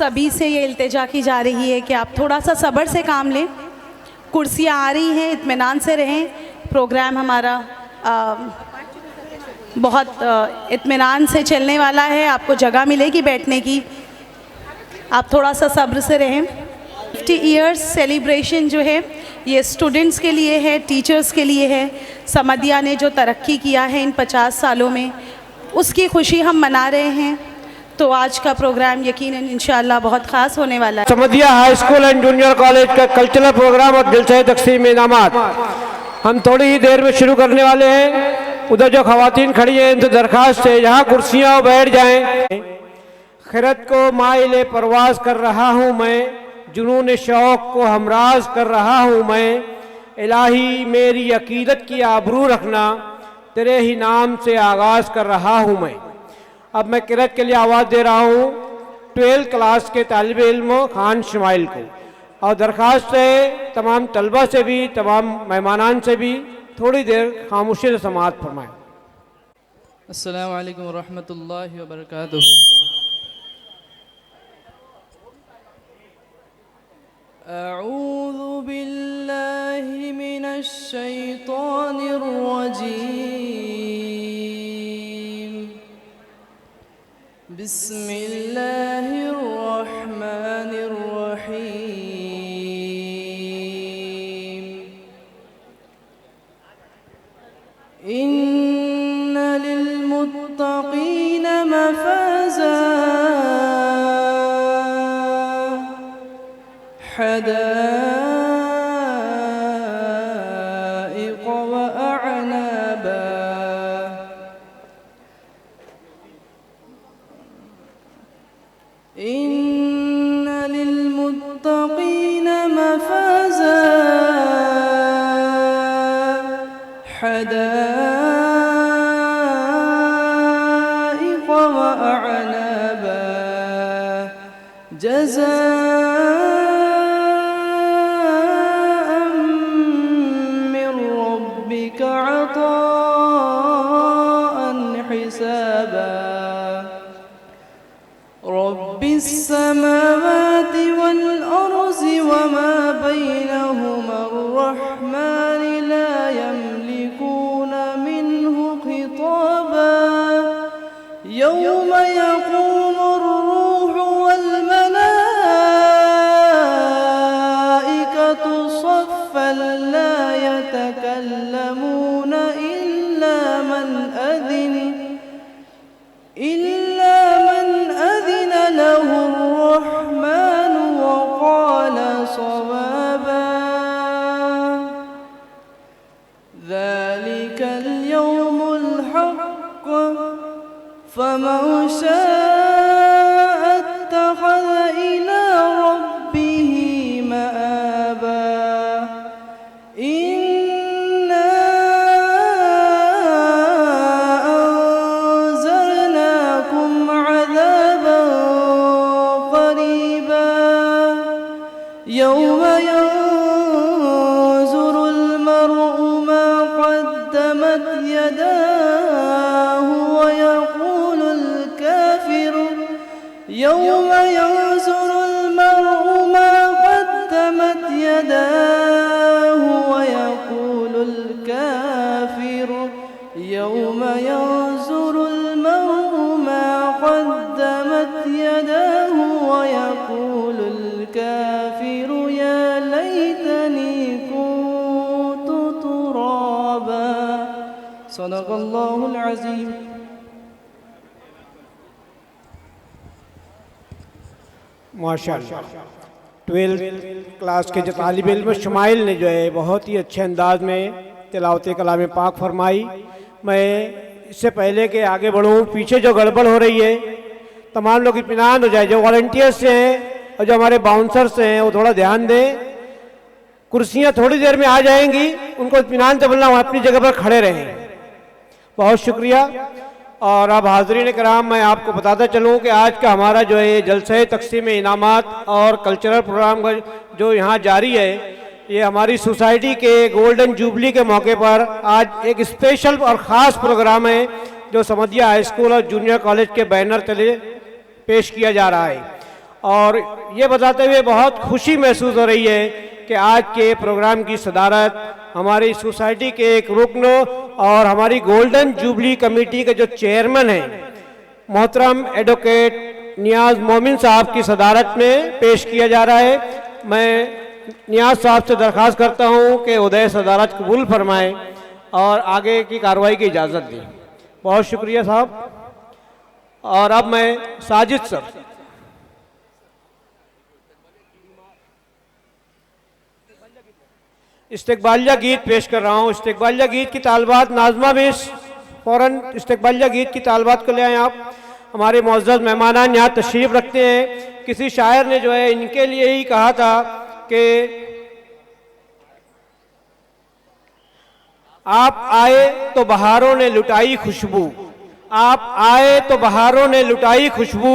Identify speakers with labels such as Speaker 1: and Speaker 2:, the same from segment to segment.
Speaker 1: सभी से ये इल्तिजा की जा रही है कि आप थोड़ा सा सब्र से काम लें। कुर्सियाँ आ रही हैं, इत्मीनान से रहें। प्रोग्राम हमारा बहुत इत्मीनान से चलने वाला है, आपको जगह मिलेगी बैठने की, आप थोड़ा सा सब्र से रहें। 50 ईयर्स सेलिब्रेशन जो है ये स्टूडेंट्स के लिए है, टीचर्स के लिए है। समदिया ने जो तरक्की किया है इन 50 सालों में, उसकी खुशी हम मना रहे हैं। तो आज का प्रोग्राम यकीनन इंशाअल्लाह बहुत ख़ास होने वाला है।
Speaker 2: समदिया high school and junior college का कल्चरल प्रोग्राम और जलसे तकसीम इनामात हम थोड़ी ही देर में शुरू करने वाले हैं। उधर जो खवातीन खड़ी हैं इनसे दरख्वास्त है यहाँ कुर्सियाँ बैठ जाएं। खिरत को माइल परवाज कर रहा हूँ मैं, जुनून शौक़ को हमराज कर रहा हूँ मैं। इलाही मेरी अकीदत की आबरू रखना, तेरे ही नाम से आगाज़ कर रहा हूँ मैं। अब मैं किरत के लिए आवाज़ दे रहा हूँ 12th क्लास के तालिब इल्म खान शमाइल को, और दरख्वास्त है तमाम तलबा से भी, तमाम मेहमानान से भी थोड़ी देर खामोशी से समाअत फरमाएं।
Speaker 3: अस्सलामु अलैकुम वरहमतुल्लाहि वबरकातुहू। अऊज़ु बिल्लाहि मिनश शैतानिर रजीम। बिस्मिल्लाहिर रहमानिर रहीम। इन्न लिलमुत्तक़ीन मफ़ाज़ा हदाइक़ व अअनाबा। इन्न लिलमुत्तक़ीन मफ़ाज़ा हदाइक़ व अअनाबा। जज़ाअन मिन रब्बिक अताअन हिसाबा। रब्बिस समावाति वल अर्ज़ि वमा बैनहुमा अर्रहमान ला यमलिकून मिन्हु खिताबा। यौम यक़ूमु अर्रूहु वल मलाइकतु सफ़्फ़न ला यतकल्लमून इल्ला मन अज़िन लहु अर्रहमान वक़ाल सवाबा। ज़ालिकल यौमुल हक़्क़ फमन शाअ इत्तख़ज़ इला रब्बिही मआबा। इन्ना अंज़रनाकुम अज़ाबन क़रीबा। यौम यंज़ुरुल मर्'ु मा क़द्दमत यदाहु व यक़ूलुल काफ़िरु यौम यंज़ुरुल मर्'ु मा क़द्दमत यदाहु व यक़ूलुल काफ़िरु यौम यंज़ुरुल मर्'ु मा क़द्दमत यदाहु व यक़ूलुल काफ़िरु या लैतनी कुन्तु तुराबा। सदक़ल्लाहुल अज़ीम।
Speaker 2: माशाअल्लाह 12th क्लास के जो तालिब इल्म शमाइल ने जो है बहुत ही अच्छे अंदाज में तिलावत कलाम पाक फरमाई। मैं इससे पहले कि आगे बढ़ूँ, पीछे जो गड़बड़ हो रही है तमाम लोग इत्मीनान हो जाए। जो वॉलंटियर्स हैं और जो हमारे बाउंसर्स हैं वो थोड़ा ध्यान दें। कुर्सियाँ थोड़ी देर में आ जाएंगी, उनको इत्मीनान से बोलना अपनी जगह पर खड़े रहें। बहुत शुक्रिया। और अब हाज़रीन कराम, मैं आपको बताता चलूँ कि आज का हमारा जो है जलसे तकसीम इनामात और कल्चरल प्रोग्राम का जो यहाँ जारी है, ये हमारी सोसाइटी के गोल्डन जुबली के मौके पर आज एक स्पेशल और ख़ास प्रोग्राम है जो समदिया हाई स्कूल और जूनियर कॉलेज के बैनर तले पेश किया जा रहा है। और ये बताते हुए बहुत खुशी महसूस हो रही है कि आज के प्रोग्राम की सदारत हमारी सोसाइटी के एक रुकन और हमारी गोल्डन जुबली कमेटी के जो चेयरमैन हैं मोहतरम एडवोकेट नियाज मोमिन साहब की सदारत में पेश किया जा रहा है। मैं नियाज साहब से दरख्वास्त करता हूं कि उदय सदारत कबूल फरमाएं और आगे की कार्रवाई की इजाज़त दें। बहुत शुक्रिया साहब। और अब मैं साजिद सर इस्तिकबालिया गीत पेश कर रहा हूँ। इस्तिकबालिया गीत की तालबात नाज़मा मिस फ़ौरन इस्तिकबालिया गीत की तालबात को ले आएँ आप। हमारे मुअज़्ज़ज़ मेहमानान यहाँ तशरीफ़ रखते हैं। किसी शायर ने जो है इनके लिए ही कहा था कि आप आए तो बहारों ने लुटाई खुशबू, आप आए तो बहारों ने लुटाई खुशबू,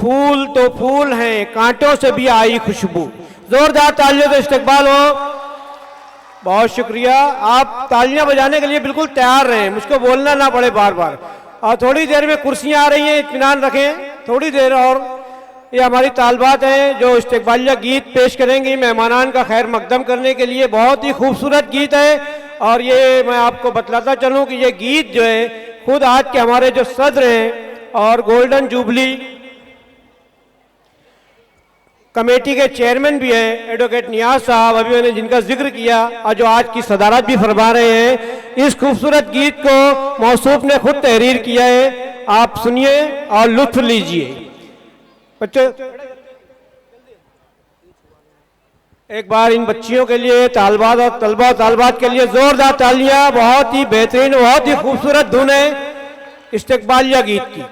Speaker 2: फूल तो फूल हैं कांटों से भी आई खुशबू। जोरदार तालियों से इस्तकबाल हो। बहुत शुक्रिया। आप तालियां बजाने के लिए बिल्कुल तैयार रहें, मुझको बोलना ना पड़े बार बार। और थोड़ी देर में कुर्सियां आ रही हैं, इत्मीनान रखें थोड़ी देर और। ये हमारी तालबात हैं जो इस्तिकबालिया गीत पेश करेंगी मेहमानान का खैर मकदम करने के लिए। बहुत ही खूबसूरत गीत है और ये मैं आपको बतलाता चलूँ कि ये गीत जो है खुद आज के हमारे जो सदर हैं और गोल्डन जुबली कमेटी के चेयरमैन भी हैं एडवोकेट नियाज साहब, अभी मैंने जिनका जिक्र किया और जो आज की सदारत भी फरमा रहे हैं, इस खूबसूरत गीत को मौसूफ ने खुद तहरीर किया है। आप सुनिए और लुत्फ लीजिए। बच्चों एक बार इन बच्चियों के लिए तालबात और तलबा तालबात के लिए जोरदार तालियां। बहुत ही बेहतरीन, बहुत ही खूबसूरत धुन है इस्तिकबालिया गीत की।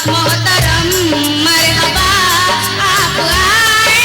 Speaker 4: मोहतरम मरहबा, आप आए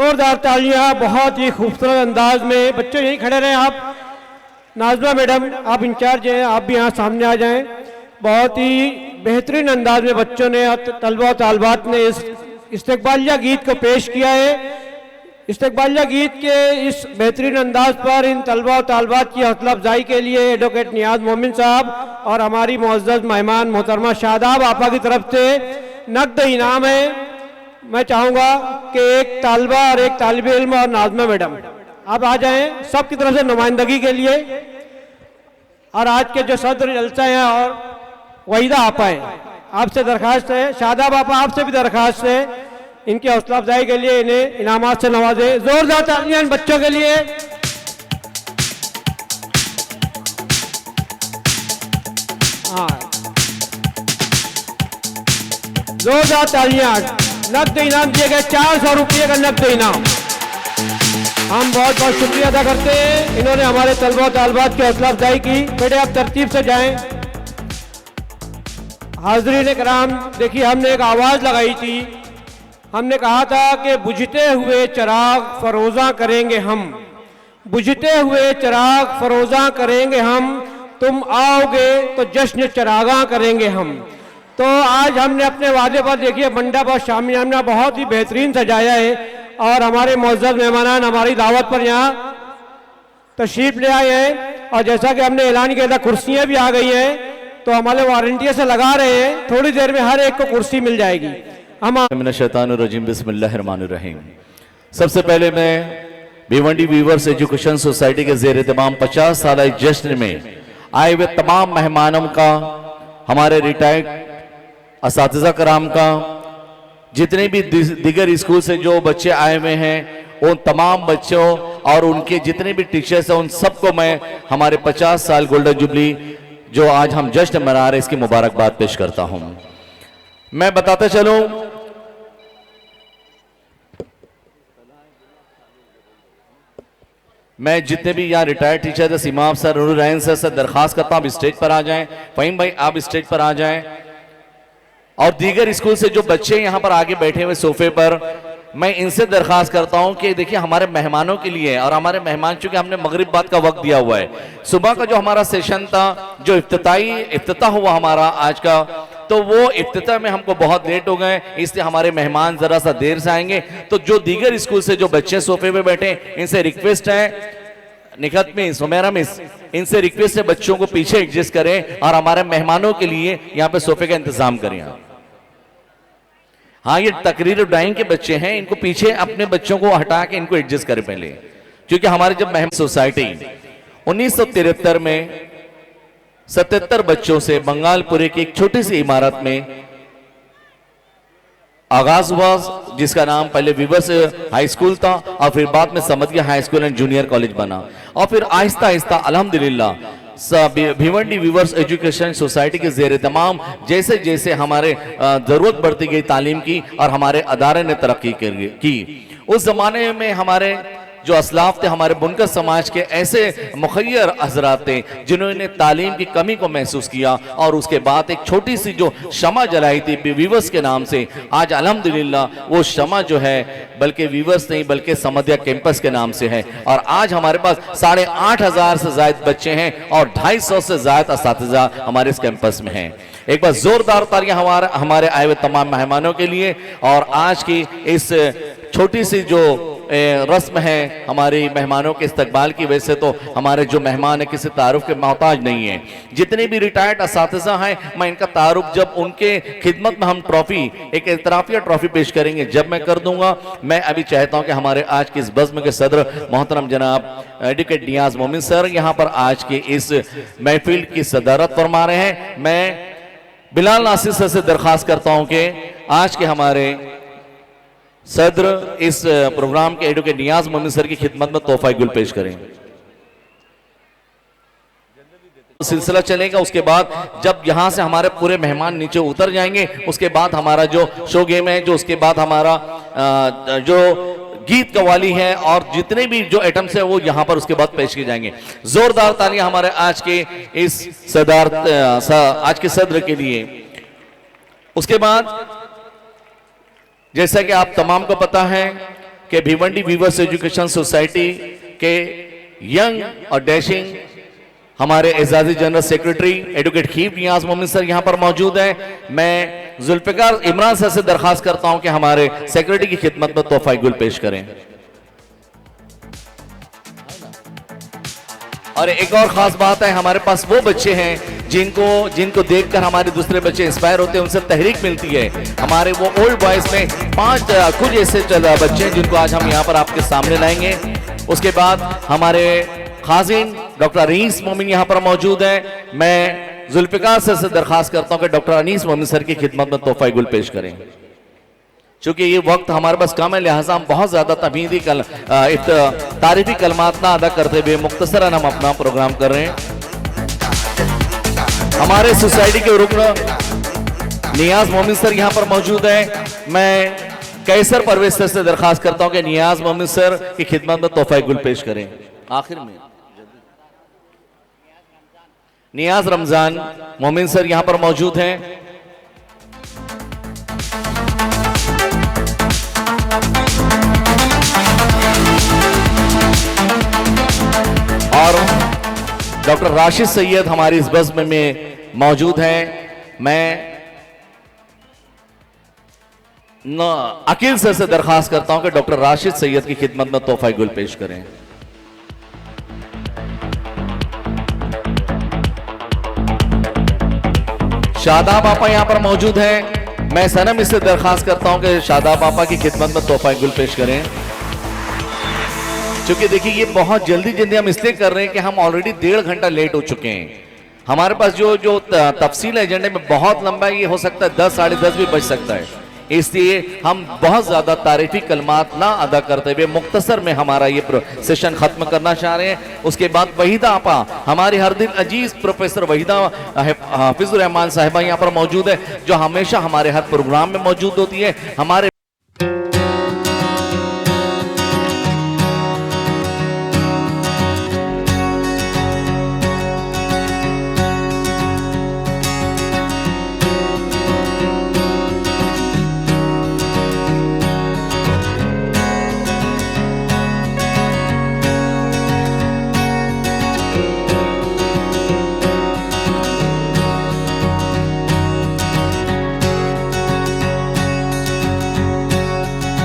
Speaker 2: जोरदार तालियां। बहुत ही खूबसूरत अंदाज में बच्चों यहीं खड़े रहें आप। नाज़मा मैडम आप इंचार्ज हैं, आप भी यहाँ सामने आ जाएं। बहुत ही बेहतरीन अंदाज में बच्चों ने और तलबा तालबात ने इस इस्तकबालिया गीत को पेश किया है। इस्तकबालिया गीत के इस बेहतरीन अंदाज पर इन तलबा और तालबात की हौसला अफजाई के लिए एडवोकेट नियाज मोमिन साहब और हमारी मुअज़्ज़ज़ मेहमान मोहतरमा शादाब आपा की तरफ से नकद इनाम है। मैं चाहूँगा कि एक तालबा और एक तालिब इल्म और नाज़मा मैडम आप आ जाएं सब की तरफ से नुमाइंदगी के लिए। और आज के जो सदर जलसा हैं और वहीदा आपा हैं, आपसे दरख्वास्त है, शादाब आपा आपसे भी दरख्वास्त है, इनकी हौसला अफजाई के लिए इन्हें इनामात से नवाजें। जोरदार तालियां इन बच्चों के लिए। हाँ, जोरदार तालियां। नकद इनाम दिए गए 400 रुपये का नकद इनाम। हम बहुत बहुत शुक्रिया अदा करते हैं, इन्होंने हमारे तलबा तालबात की हौसला अफजाई की। बेटे आप तरतीब से जाएं। हाज़रीन कराम, देखिए हमने एक आवाज़ लगाई थी, हमने कहा था कि बुझते हुए चिराग फरोज़ा करेंगे हम, बुझते हुए चिराग फरोज़ा करेंगे हम, तुम आओगे तो जश्न चिरागा करेंगे हम। तो आज हमने अपने वादे पर देखिए मंडप और शामियाना बहुत ही बेहतरीन सजाया है और हमारे मुअज़्ज़ज़ मेहमान हमारी दावत पर यहाँ तशरीफ ले आए हैं। और जैसा कि हमने ऐलान किया था कुर्सियाँ भी आ गई हैं, तो हमारे वारंटियर से लगा रहे हैं, थोड़ी देर में हर एक को कुर्सी मिल जाएगी। हम
Speaker 4: शैतानुर्रजीम बिस्मिल्लाहिर्रहमानिर्रहीम। सबसे पहले मैं भिवंडी वीवर्स एजुकेशन सोसाइटी के ज़ेर तमाम 50 साल जश्न में आए हुए तमाम मेहमानों का, हमारे रिटायर्ड असातिज़ा कराम का, जितने भी दीगर स्कूल से जो बच्चे आए हुए हैं उन तमाम बच्चों और उनके जितने भी टीचर्स हैं उन सबको मैं हमारे 50 साल गोल्डन जुबली जो आज हम जश्न मना रहे हैं इसकी मुबारकबाद पेश करता हूं। मैं बताता चलूं, मैं जितने भी यहाँ रिटायर्ड टीचर थे, सीमा सर, नूरुल सर दरखास्त करता हूं आप स्टेज पर आ जाएं। फ़हीम भाई आप स्टेज पर आ जाएं। और दीगर स्कूल से जो बच्चे यहाँ पर आगे बैठे हुए सोफे पर, मैं इनसे दरखास्त करता हूँ कि देखिए हमारे मेहमानों के लिए, और हमारे मेहमान चूंकि हमने मगरिब बाद का वक्त दिया हुआ है, सुबह का जो हमारा सेशन था, जो इफ्तिताह हुआ हमारा आज का, तो वो इफ्तिताह में हमको बहुत लेट हो गए, इसलिए हमारे मेहमान जरा सा देर से आएंगे। तो जो दीगर स्कूल से जो बच्चे सोफे पे बैठे, इनसे रिक्वेस्ट है, निखत मिस, हुमैरा मिस, इनसे रिक्वेस्ट है बच्चों को पीछे एडजस्ट करें और हमारे मेहमानों के लिए यहाँ पे सोफे का इंतजाम करें। हाँ, ये तकरीर ड्राइंग के बच्चे हैं, इनको पीछे अपने बच्चों को हटा के इनको एडजस्ट करें पहले, क्योंकि हमारे जब मेहमान सोसाइटी 1973 में 77 बच्चों से बंगालपुरे की एक छोटी सी इमारत में आगाज हुआ, जिसका नाम पहले वीवर्स हाई स्कूल था और फिर बाद में समदिया high school and junior college बना, और फिर आहिस्ता आहिस्ता अल्हम्दुलिल्लाह भिवंडी वीवर्स एजुकेशन सोसाइटी के ज़ेर तमाम जैसे जैसे हमारे ज़रूरत बढ़ती गई तालीम की और हमारे अदारे ने तरक्की की। उस ज़माने में हमारे जो असलाफ थे, हमारे बुनकर समाज के ऐसे मुखय्यर हजरात थे जिन्होंने तालीम की कमी को महसूस किया और उसके बाद एक छोटी सी जो शमा जलाई थी वीवर्स के नाम से, आज अल्हम्दुलिल्लाह वो शमा जो है बल्कि वीवर्स नहीं बल्कि समदिया कैंपस के नाम से है। और आज हमारे पास 8,500 से ज़ायद बच्चे हैं और 250 से ज़ायद असातिज़ा हमारे इस कैंपस में हैं। एक बार जोरदार तालियां हमारे आए हुए तमाम मेहमानों के लिए। और आज की इस छोटी सी जो रस्म है हमारी मेहमानों के इस्तकबाल की, वजह से तो हमारे जो मेहमान है किसी तारुफ के मोहताज नहीं है। जितने भी रिटायर्ड असातिज़ा हैं, मैं इनका तारुफ जब उनके खिदमत में हम ट्रॉफी, एक एतराफिया ट्रॉफी पेश करेंगे, जब मैं कर दूंगा। मैं अभी चाहता हूं कि हमारे आज की इस बज़्म के सदर मोहतरम जनाब एडवोकेट नियाज मोमिन सर यहाँ पर आज की इस महफिल की सदारत फरमा रहे हैं। मैं बिलाल नासिर सर से दरख्वास्त करता हूं कि आज के हमारे सदर इस प्रोग्राम के एडवोकेट नियाज मोमिन सर की खिदमत में तोहफा गुल पेश करें। सिलसिला चलेगा, उसके बाद जब यहां से हमारे पूरे मेहमान नीचे उतर जाएंगे, उसके बाद हमारा जो शो गेम है, जो उसके बाद हमारा जो गीत कवाली है और जितने भी जो आइटम्स है वो यहां पर उसके बाद पेश किए जाएंगे। जोरदार तालियां हमारे आज के इस आज के सदर के लिए। उसके बाद जैसा कि आप तमाम को पता है कि भिवंडी वीवर्स एजुकेशन सोसाइटी के यंग और डैशिंग हमारे एजाजी जनरल सेक्रेटरी एडवोकेट खीब नियाज मोमिन सर यहाँ पर मौजूद हैं। मैं जुल्फिकार इमरान सर से दरखास्त करता हूं कि हमारे सेक्रेटरी की खिदमत में तोहफा गुल पेश करें। और एक और खास बात है, हमारे पास वो बच्चे हैं जिनको देखकर हमारे दूसरे बच्चे इंस्पायर होते हैं, उनसे तहरीक मिलती है। हमारे वो ओल्ड बॉयज में कुछ ऐसे बच्चे हैं जिनको आज हम यहाँ पर आपके सामने लाएंगे। उसके बाद हमारे खाजिन डॉक्टर अनीस मोमिन यहाँ पर मौजूद हैं। मैं जुल्फिकार सर से दरखास्त करता हूँ कि डॉक्टर अनीस मोमिन सर की खिदमत में तोहफा गुल पेश करें। चूंकि ये वक्त हमारे पास कम है, लिहाजा हम बहुत ज्यादा तमीदी तारीफी कलमात ना अदा करते हुए मुख्तसरन हम अपना प्रोग्राम कर रहे हैं। हमारे सोसाइटी के रुकन नियाज मोमिन सर यहाँ पर मौजूद हैं। मैं कैसर परवेज सर से दरखास्त करता हूँ कि नियाज मोमिन सर की खिदमत में तोहफा गुल पेश करें। आखिर में नियाज रमजान मोमिन सर यहां पर मौजूद हैं। और डॉक्टर राशिद सैयद हमारी इस बज़्म में मौजूद हैं। मैं अकील सर से दरखास्त करता हूं कि डॉक्टर राशिद सैयद की खिदमत में तोहफा गुल पेश करें। शादाब आपा यहां पर मौजूद हैं। मैं सनम इससे दरखास्त करता हूं कि शादाब आपा की खिदमत में तोहफा गुल पेश करें। क्योंकि देखिए ये बहुत जल्दी हम इसलिए कर रहे हैं कि हम ऑलरेडी 1.5 घंटा लेट हो चुके हैं। हमारे पास जो तफसील एजेंडे में बहुत लंबा है, ये हो सकता है 10 साढ़े 10 भी बज सकता है, इसलिए हम बहुत ज्यादा तारीफी कलमात ना अदा करते हुए मुख्तसर में हमारा ये सेशन खत्म करना चाह रहे हैं। उसके बाद वहीदा आपा हमारी हर दिल अजीज प्रोफेसर वहीदा हाफिजुर रहमान साहिबा यहाँ पर मौजूद है, जो हमेशा हमारे हर प्रोग्राम में मौजूद होती है। हमारे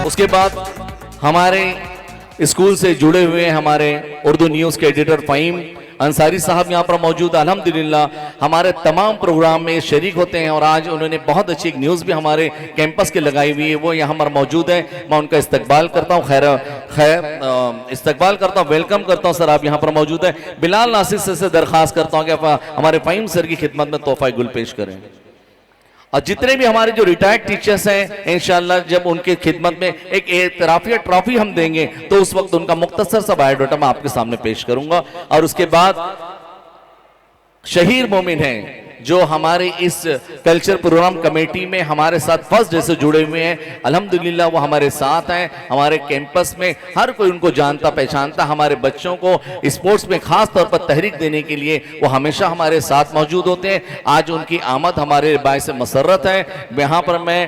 Speaker 4: उसके बाद हमारे स्कूल से जुड़े हुए हमारे उर्दू न्यूज़ के एडिटर फ़हीम अंसारी साहब यहाँ पर मौजूद। अल्हम्दुलिल्लाह हमारे तमाम प्रोग्राम में शरीक होते हैं और आज उन्होंने बहुत अच्छी एक न्यूज़ भी हमारे कैंपस के लगाई हुई है, वो यहाँ पर मौजूद है। मैं उनका इस्तकबाल करता हूँ, इस्तकबाल करता हूँ, वेलकम करता हूँ। सर आप यहाँ पर मौजूद है। बिलाल नासिर सर से दरखास्त करता हूँ कि हमारे फ़हीम सर की खिदमत में तोहफा गुल पेश करें। और जितने भी हमारे जो रिटायर्ड टीचर्स हैं, इंशाल्लाह जब उनके खिदमत में एक एतराफिया ट्रॉफी हम देंगे तो उस वक्त उनका मुख्तसर सा बायोडाटा मैं आपके सामने पेश करूंगा। और उसके बाद शहीर मोमिन हैं जो हमारे इस कल्चर प्रोग्राम कमेटी में हमारे साथ फर्स्ट डे से जुड़े हुए हैं। अल्हम्दुलिल्लाह वो हमारे साथ हैं। हमारे कैंपस में हर कोई उनको जानता पहचानता। हमारे बच्चों को स्पोर्ट्स में खास तौर पर तहरीक देने के लिए वो हमेशा हमारे साथ मौजूद होते हैं। आज उनकी आमद हमारे बायस मसर्रत है। यहाँ पर मैं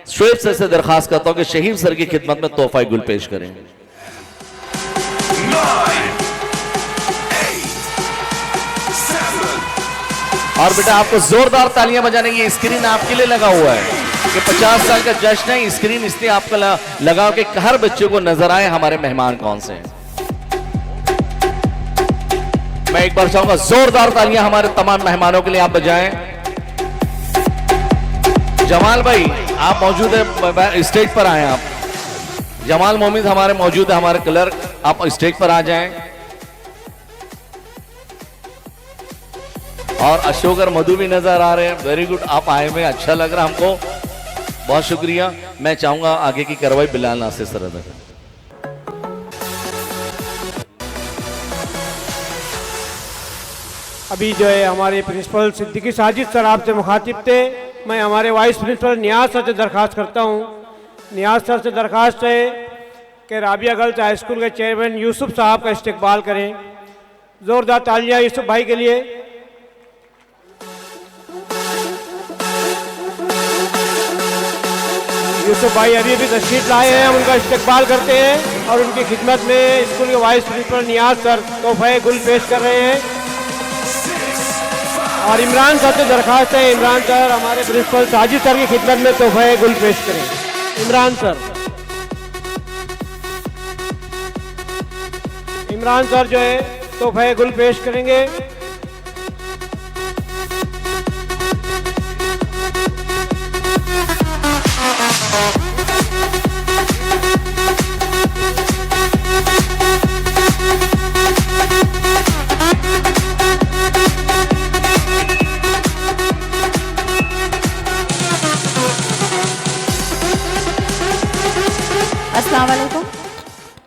Speaker 4: शोएब सर से दरखास्त करता हूँ कि शहीद सर की खिदमत में तोहफा गुल पेश करें।
Speaker 5: 9, 8, 7
Speaker 4: और बेटा आपको जोरदार तालियां बजाने की स्क्रीन आपके लिए लगा हुआ है कि 50 साल का जश्न है। स्क्रीन इसलिए आपको लगाओ कि हर बच्चे को नजर आए हमारे मेहमान कौन से हैं। मैं एक बार चाहूंगा जोरदार तालियां हमारे तमाम मेहमानों के लिए आप बजाएं। जमाल भाई आप मौजूद है, स्टेज पर आए। आप जमाल मोमिन हमारे मौजूद है, हमारे क्लर्क, आप स्टेज पर आ जाएं। और अशोक और मधु भी नजर आ रहे हैं। वेरी गुड, आप आए हुए, अच्छा लग रहा हमको, बहुत शुक्रिया। मैं चाहूंगा आगे की कार्रवाई बिलाल नासिर सर अदा करें।
Speaker 2: अभी जो है हमारे प्रिंसिपल सिद्दीकी साजिद सर आपसे मुखातिब थे। मैं हमारे वाइस प्रिंसिपल नियाज सर से दरखास्त करता हूँ। नियाज सर से दरखास्त है कि राबिया गर्ल्स हाई स्कूल के चेयरमैन यूसुफ साहब का इस्तकबाल करें। ज़ोरदार तालियां यूसुफ भाई के लिए। यूसुफ भाई अभी अभी तशरीफ लाए हैं, हम उनका इस्तकबाल करते हैं और उनकी खिदमत में स्कूल के वाइस प्रिंसिपल नियाज सर तोहफे गुल पेश कर रहे हैं। और इमरान सर से दरख्वास्त है, इमरान सर हमारे प्रिंसिपल साजिद सर की खिदमत में तोहफे गुल पेश करें। इमरान सर जो है तोहफे गुल पेश करेंगे।
Speaker 6: अस्सलाम वालेकुम।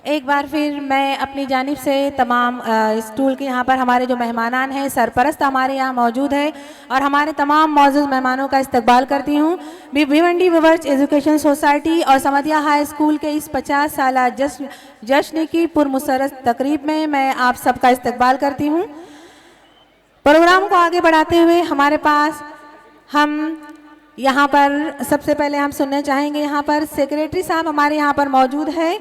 Speaker 6: एक बार फिर मैं अपनी जानिब से तमाम स्कूल के यहाँ पर हमारे जो मेहमानान हैं, सरपरस्त हमारे यहाँ मौजूद है और हमारे तमाम मौजूद मेहमानों का इस्तकबाल करती हूँ। भिवंडी विवर्स एजुकेशन सोसाइटी और समदिया हाई स्कूल के इस 50 साला जश्न की पुरमसरत तकरीब में मैं आप सबका इस्तकबाल करती हूँ। प्रोग्राम को आगे बढ़ाते हुए हमारे पास हम यहाँ पर सबसे पहले हम सुनने चाहेंगे, यहाँ पर सेक्रेटरी साहब हमारे यहाँ पर मौजूद है,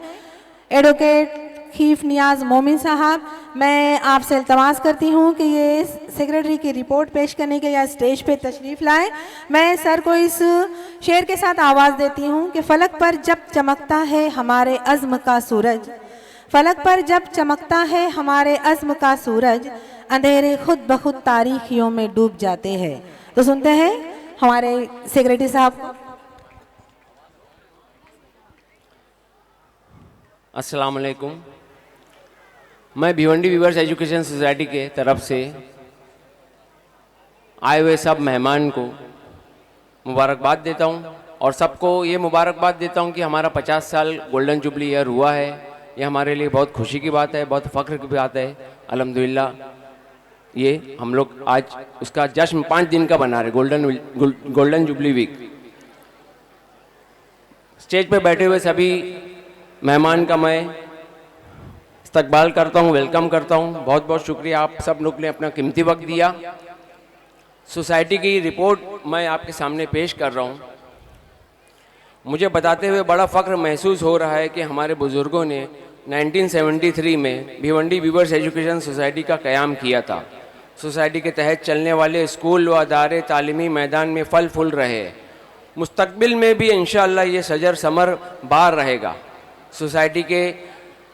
Speaker 6: एडवोकेट खीफ नियाज मोमिन साहब। मैं आपसे इल्तमास करती हूँ कि ये सेक्रेटरी की रिपोर्ट पेश करने के लिए स्टेज पे तशरीफ़ लाएं। मैं सर को इस शेर के साथ आवाज़ देती हूँ कि फलक पर जब चमकता है हमारे अज़्म का सूरज, फलक पर जब चमकता है हमारे अज़्म का सूरज, अंधेरे खुद ब खुद तारीखियों में डूब जाते हैं। तो सुनते हैं हमारे सेक्रेटरी साहब को।
Speaker 7: अस्सलाम वालेकुम। मैं भिवंडी विवर्स एजुकेशन सोसाइटी के तरफ से आए हुए सब मेहमान को मुबारकबाद देता हूं और सबको ये मुबारकबाद देता हूं कि हमारा 50 साल गोल्डन जुबली ईयर हुआ है। ये हमारे लिए बहुत खुशी की बात है, बहुत फ़ख्र की बात है। अल्हम्दुलिल्लाह ये हम लोग आज उसका जश्न 5 दिन का बना रहे, गोल्डन जुबली वीक। स्टेज पे बैठे हुए सभी मेहमान का मैं इस्तकबाल करता हूँ, वेलकम करता हूँ। बहुत बहुत शुक्रिया, आप सब लोग ने अपना कीमती वक्त दिया। सोसाइटी की रिपोर्ट मैं आपके सामने पेश कर रहा हूँ। मुझे बताते हुए बड़ा फ़ख्र महसूस हो रहा है कि हमारे बुज़ुर्गों ने 1973 में भिवंडी विवर्स एजुकेशन सोसाइटी का क़याम किया था। सोसाइटी के तहत चलने वाले स्कूल व अदारे तालीमी मैदान में फल फूल रहे हैं। मुस्तकबिल में भी इंशाअल्लाह ये शजर समर बार रहेगा। सोसाइटी के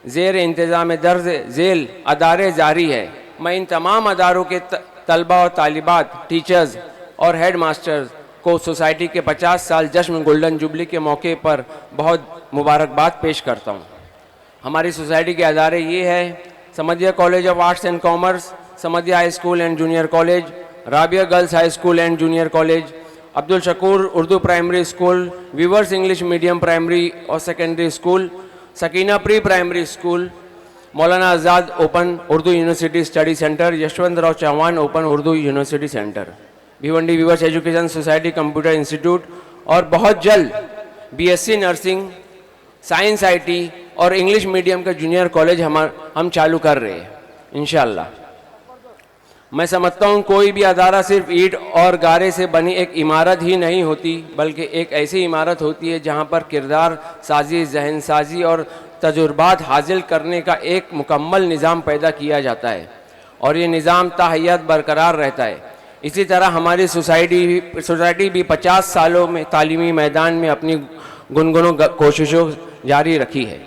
Speaker 7: ज़ेर इंतज़ाम दर्ज झेल अदारे जारी है। मैं इन तमाम अदारों के तलबा और तालिबात, टीचर्स और हेड मास्टर्स को सोसाइटी के 50 साल जश्न गोल्डन जुबली के मौके पर बहुत मुबारकबाद पेश करता हूँ। हमारी सोसाइटी के अदारे ये है: Samdiya college of arts and commerce, Samdiya high school and junior college, Rabia girls high school and junior college, Abdul Shakoor Urdu primary school, weavers English medium primary और secondary school, Sakina pre primary school, Maulana Azad open Urdu university study centre, Yashwantrao Chavan open Urdu university centre, Bhiwandi weavers education society computer institute और बहुत जल्द BSc nursing, science IT और English medium का junior college हम चालू कर रहे हैं इंशाअल्लाह। मैं समझता हूँ कोई भी अदारा सिर्फ ईंट और गारे से बनी एक इमारत ही नहीं होती, बल्कि एक ऐसी इमारत होती है जहाँ पर किरदार साजी, जहन साजी और तजुर्बात हासिल करने का एक मुकम्मल निज़ाम पैदा किया जाता है और ये निज़ाम ताहय्यत बरकरार रहता है। इसी तरह हमारी सोसाइटी भी 50 सालों में तालीमी मैदान में अपनी गुनगुनों कोशिशों जारी रखी है।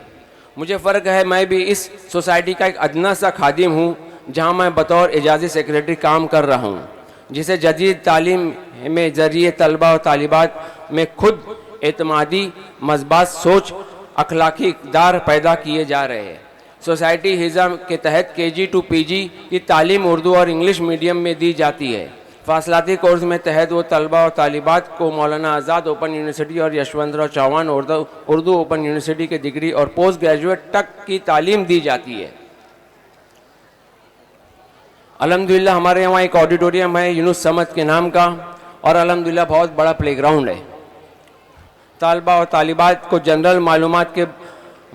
Speaker 7: मुझे फ़र्क है, मैं भी इस सोसाइटी का एक अदना सा खादिम हूँ जहाँ मैं बतौर एजाज़ी सेक्रेटरी काम कर रहा हूँ, जिसे जदीद तालीम में ज़रिए तलबा और तालिबात में खुद एतमादी, मज़बात सोच, अखलाकी इक़दार पैदा किए जा रहे हैं। सोसाइटी हिज़ा के तहत KG to PG की तालीम उर्दू और इंग्लिश मीडियम में दी जाती है। फासलाती कोर्स में तहत वो तलबा और तालिबात को मौलाना आज़ाद ओपन यूनिवर्सिटी और यशवंतराव चौहान उर्दू ओपन यूनिवर्सिटी के डिग्री और पोस्ट ग्रेजुएट तक की तालीम दी जाती है। अल्हम्दुलिल्लाह हमारे यहाँ एक ऑडिटोरियम है यूनुस समद के नाम का और अल्हम्दुलिल्लाह बहुत बड़ा प्लेग्राउंड है। तालबा और तालिबात को जनरल मालूमात के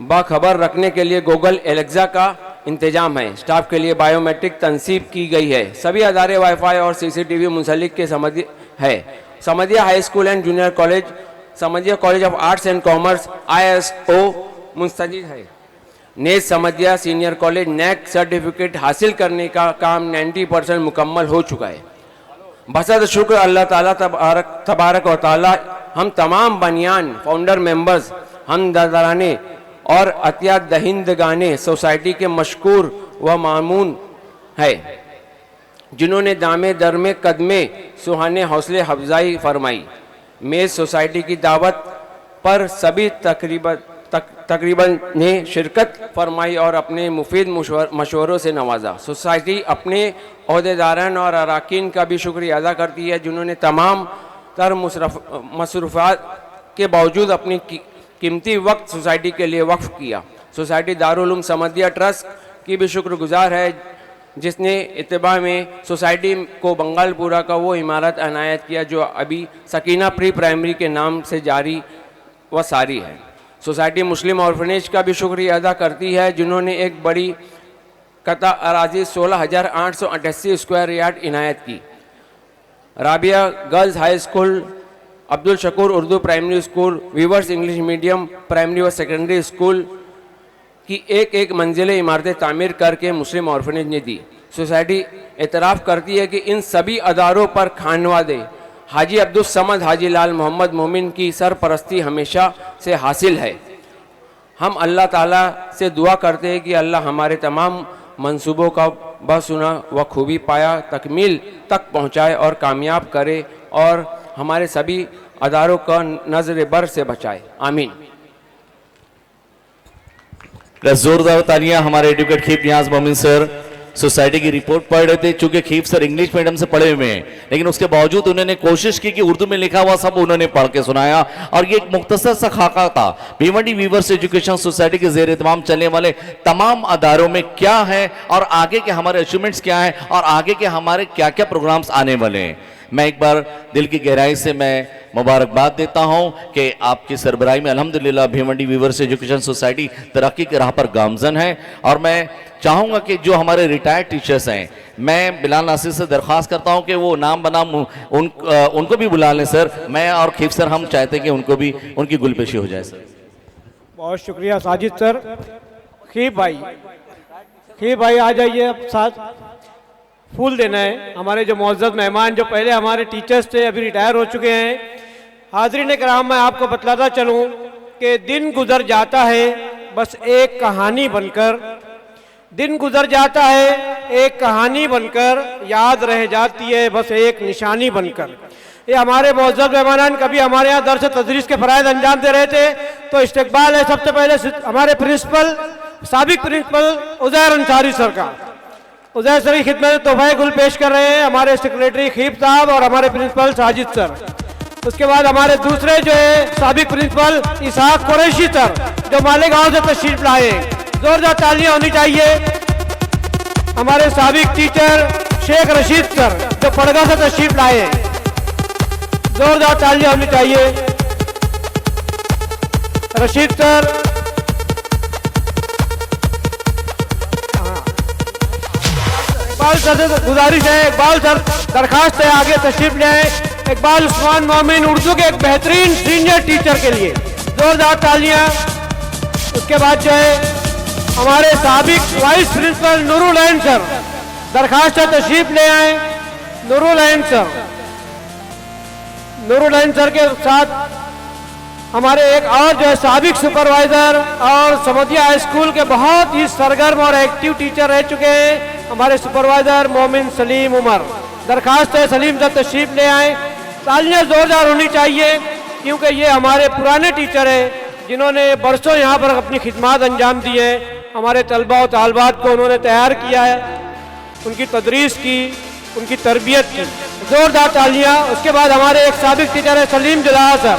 Speaker 7: बाखबर रखने के लिए गूगल एलेक्सा का इंतजाम है। स्टाफ के लिए बायोमेट्रिक तनसीब की गई है। सभी अदारे वाईफाई और CCTV मुंसलिक के Samdiya high school and junior college Samjhiya college of arts and commerce ISO मुस्तजिद है। नेज Samjhiya senior college NAC certificate हासिल करने का काम 90% मुकम्मल हो चुका है। बसद शुक्र अल्लाह ताला तबारक व ताला हम तमाम बनियान फाउंडर मेंबर्स, हम दराने और अतिया दहिंदगाने सोसाइटी के मशकूर व मामून है, जिन्होंने दामे दरमे कदमे सुहाने हौसले अफजाई फरमाई। मेज सोसाइटी की दावत पर सभी तकरीबन ने शिरकत फरमाई और अपने मुफीद मशवरों से नवाजा। सोसाइटी अपने अहदेदारान और अरकान का भी शुक्रिया अदा करती है, जिन्होंने तमाम तर मसरूफ़ात के बावजूद अपनी कीमती वक्त सोसाइटी के लिए वक्फ किया। सोसाइटी दारुल उलूम समदिया ट्रस्ट की भी शुक्रगुजार है, जिसने इत्तिबा में सोसाइटी को बंगालपुरा का वो इमारत अनायत किया जो अभी सकीना प्री प्राइमरी के नाम से जारी व सारी है। सोसाइटी मुस्लिम ऑर्फनेज का भी शुक्रिया अदा करती है, जिन्होंने एक बड़ी कता अराजी 16,888 स्क्वायर यार्ड इनायत की। Rabia girls high school, Abdul Shakoor Urdu primary school, weavers English medium primary व सेकेंडरी स्कूल की एक मंजिलें इमारतें तामीर करके मुस्लिम ऑर्फनेज ने दी। सोसाइटी एतराफ़ करती है कि इन सभी अदारों पर खानवादे हाजी अब्दुल समद हाजी लाल मोहम्मद मोमिन की सरपरस्ती हमेशा से हासिल है। हम अल्लाह ताला से दुआ करते हैं कि अल्लाह हमारे तमाम मंसूबों का बसुना व खूबी पाया तकमील तक पहुँचाए और कामयाब करे और हमारे सभी अदारों का नज़र बर से बचाए। आमीन।
Speaker 4: जोरदार तालियां हमारे एडवोकेट खीफ नियाज मोमिन सर सोसाइटी की रिपोर्ट पढ़ रहे थे। चूंकि खीफ सर इंग्लिश मीडियम से पढ़े हुए हैं, लेकिन उसके बावजूद उन्होंने कोशिश की कि उर्दू में लिखा हुआ सब उन्होंने पढ़ के सुनाया। और ये एक मुख्तसर सा खाका था भिवंडी वीवर्स एजुकेशन सोसाइटी के जेर इत्माम चलने वाले तमाम अदारों में क्या है और आगे के हमारे अचीवमेंट्स क्या हैं और आगे के हमारे क्या क्या प्रोग्राम्स आने वाले हैं। मैं एक बार दिल की गहराई से मैं मुबारकबाद देता हूं कि आपकी सरबराही में अल्हम्दुलिल्लाह भिवंडी वीवर्स एजुकेशन सोसाइटी तरक्की की राह पर गामजन है। और मैं चाहूँगा कि जो हमारे रिटायर्ड टीचर्स हैं, मैं बिलाल नासिर से दरख्वास्त करता हूं कि वो नाम बनाम उनको भी बुला लें सर। मैं और खीफ सर हम चाहते हैं कि उनको भी उनकी गुलपेशी हो जाए सर।
Speaker 2: बहुत शुक्रिया साजिद सर। खीफ भाई आ जाइए, अब साथ फूल देना है। हमारे जो मौजूद मेहमान जो पहले हमारे टीचर्स थे, अभी रिटायर हो चुके हैं। हाज़रीन कराम, मैं आपको बतलाता चलूं कि दिन गुजर जाता है बस एक कहानी बनकर, दिन गुजर जाता है एक कहानी बनकर, याद रह जाती है बस एक निशानी बनकर। ये हमारे मौजूद मेहमान कभी हमारे यहाँ दर्स तदरीस के फ़राइज़ अंजाम दे रहे थे, तो इस्तकबाल है सबसे पहले हमारे प्रिंसिपल, साबिक प्रिंसिपल उज़ैर अंसारी सर का। उज़ैर सर की खिदमत में तोहफ़े गुल पेश कर रहे हैं हमारे सेक्रेटरी खीफ साहब और हमारे प्रिंसिपल साजिद सर। उसके बाद हमारे दूसरे जो है साबिक प्रिंसिपल इसहाक कुरैशी सर, जो मालेगांव से तशरीफ लाए। जोरदार तालियां होनी चाहिए। हमारे साबिक टीचर शेख रशीद सर, जो पड़गा से तशरीफ लाए। जोरदार तालियां होनी चाहिए। रशीद सर, इकबाल सर से गुजारिश है, इकबाल सर दरखास्त है आगे तशरीफ ले आए। इकबाल उस्मान मोमिन उर्दू के एक बेहतरीन सीनियर टीचर के लिए जोरदार तालियां। उसके बाद जो है हमारे साबिक वाइस प्रिंसिपल नूरुल ऐन सर, दरखास्त है तशरीफ ले आए। नूरुल ऐन सर के साथ हमारे एक और जो है साबिक सुपरवाइजर और समदिया हाई स्कूल के बहुत ही सरगर्म और एक्टिव टीचर रह चुके हैं, हमारे सुपरवाइजर मोमिन सलीम उमर। दरखास्त है सलीम सर तशरीफ ले आए। तालियां जोरदार होनी चाहिए, क्योंकि ये हमारे पुराने टीचर हैं जिन्होंने बरसों यहाँ पर अपनी खिदमत अंजाम दी है। हमारे तलबा और तालबात को उन्होंने तैयार किया है, उनकी तदरीस की, उनकी तरबियत की। जोरदार तालियां। उसके बाद हमारे एक साबिक टीचर है सलीम जलाल सर,